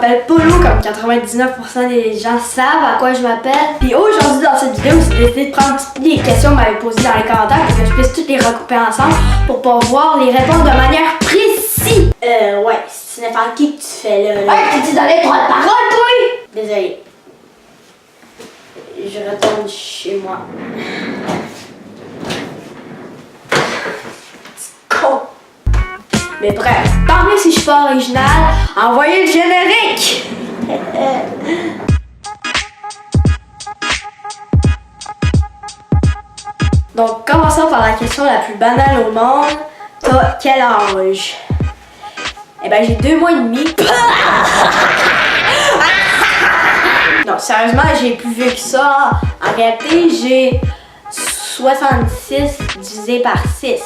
m'appelle Polo, comme 99% des gens savent à quoi je m'appelle. Puis aujourd'hui, dans cette vidéo, j'ai décidé de prendre les questions que vous m'avez posées dans les commentaires pour que je puisse toutes les recouper ensemble pour pouvoir les répondre de manière précise. Ouais, c'est n'importe qui que tu fais là. Ouais, tu donné droit de parole, toi! Désolé. Je retourne chez moi. Con! Mais bref, tant mieux si je suis pas original, envoyez le générique! Donc, commençons par la question la plus banale au monde. T'as quel âge? Eh ben, j'ai 2 mois et demi. Non, sérieusement, j'ai plus vieux que ça. En réalité, j'ai 66 divisé par 6.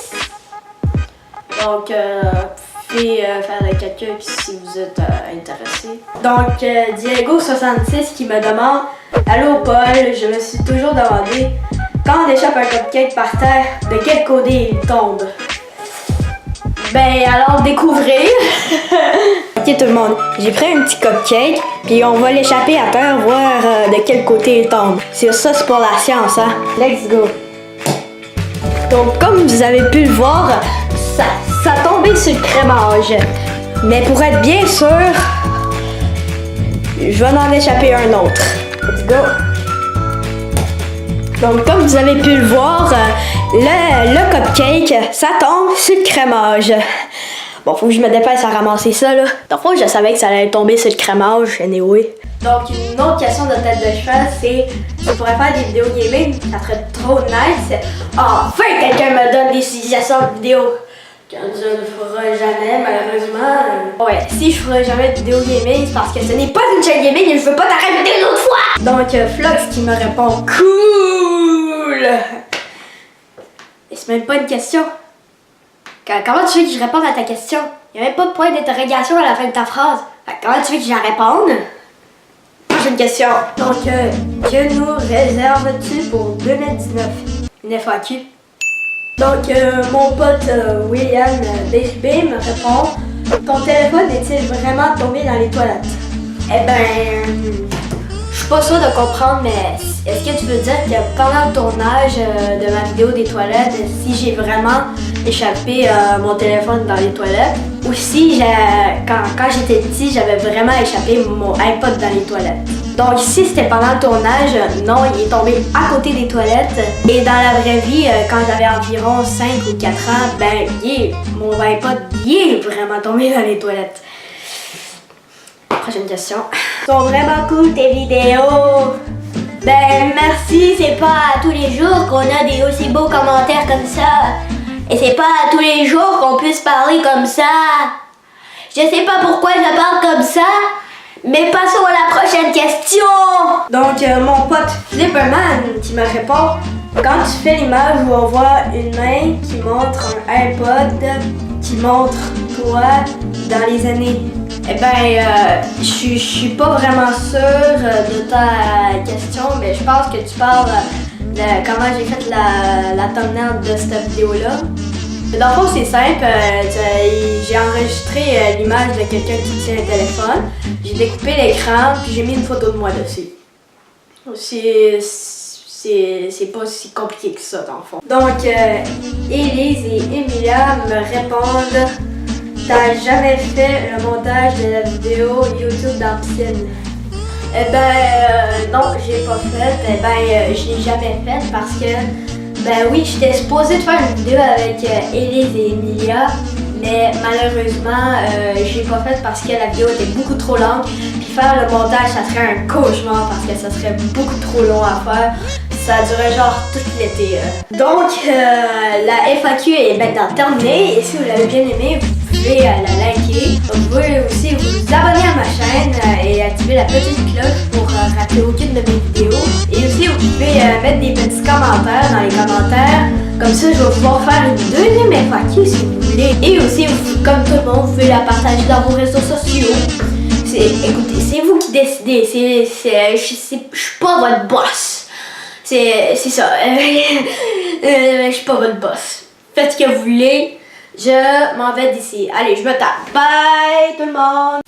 Donc, vous pouvez faire le calcul si vous êtes intéressé. Donc, Diego66 qui me demande « Allô Paul, je me suis toujours demandé, quand on échappe un cupcake par terre, de quel côté il tombe? » Ben, alors découvrez! Ok tout le monde, j'ai pris un petit cupcake, puis on va l'échapper à terre, voir de quel côté il tombe. C'est ça, c'est pour la science, hein? Let's go! Donc, comme vous avez pu le voir, ça tombait sur le crémage. Mais pour être bien sûr, je vais en échapper un autre. Let's go! Donc, comme vous avez pu le voir, le cupcake, ça tombe sur le crémage. Bon, faut que je me dépêche à ramasser ça, là. Donc, je savais que ça allait tomber sur le crémage, anyway. Donc, une autre question de tête de cheval, c'est tu pourrais faire des vidéos gaming, ça serait trop nice. Enfin, quelqu'un me donne des suggestions de vidéos. Quand je ne ferai jamais, malheureusement. Ouais, si je ferai jamais de vidéo gaming, c'est parce que ce n'est pas une chaîne gaming et je veux pas t'arrêter une autre fois! Donc, Flox qui me répond cool! Et c'est même pas une question. Comment tu veux que je réponde à ta question? Il n'y a même pas de point d'interrogation à la fin de ta phrase. Comment tu veux que je la réponde? J'ai une question. Donc, que nous réserves-tu pour 2019? Une FAQ. Donc, mon pote William DSB me répond « Ton téléphone est-il vraiment tombé dans les toilettes? » Eh ben, je suis pas sûre de comprendre, mais est-ce que tu veux dire que pendant le tournage de ma vidéo des toilettes, si j'ai vraiment échappé mon téléphone dans les toilettes, ou si quand j'étais petit, j'avais vraiment échappé mon iPod dans les toilettes. Donc si c'était pendant le tournage, non, il est tombé à côté des toilettes. Et dans la vraie vie, quand j'avais environ 5 ou 4 ans, ben mon iPod, il est vraiment tombé dans les toilettes. Prochaine question. Sont vraiment cool tes vidéos. Ben merci, c'est pas tous les jours qu'on a des aussi beaux commentaires comme ça. Et c'est pas tous les jours qu'on puisse parler comme ça. Je sais pas pourquoi je parle comme ça, mais passons à la prochaine question. Donc mon pote Flipperman qui me répond « Quand tu fais l'image où on voit une main qui montre un iPod, qui montre toi dans les années. » Eh ben, je suis pas vraiment sûre de ta question, mais je pense que tu parles de comment j'ai fait la thumbnail de cette vidéo-là. Dans le fond, c'est simple. J'ai enregistré l'image de quelqu'un qui tient un téléphone. J'ai découpé l'écran, puis j'ai mis une photo de moi dessus. C'est pas si compliqué que ça, dans le fond. Donc, Élise et Emilia me répondent « T'as jamais fait le montage de la vidéo YouTube dans la piscine? » Eh ben, non, j'ai pas fait. Eh ben, je l'ai jamais fait parce que, ben oui, j'étais supposée de faire une vidéo avec Élise et Emilia, mais malheureusement, j'ai pas fait parce que la vidéo était beaucoup trop longue. Puis faire le montage, ça serait un cauchemar parce que ça serait beaucoup trop long à faire. Ça durait genre tout l'été. Donc, la FAQ est maintenant terminée et si vous l'avez bien aimé, vous pouvez la liker. Vous pouvez aussi vous abonner à ma chaîne et activer la petite cloche pour rater aucune de mes vidéos. Et aussi, vous pouvez mettre des petits commentaires dans les commentaires. Comme ça, je vais pouvoir faire une deuxième FAQ si vous voulez. Et aussi, comme tout le monde, vous pouvez la partager dans vos réseaux sociaux. Écoutez, c'est vous qui décidez. Je suis pas votre boss. C'est ça. Je suis pas votre boss. Faites ce que vous voulez. Je m'en vais d'ici. Allez, je me tape. Bye tout le monde.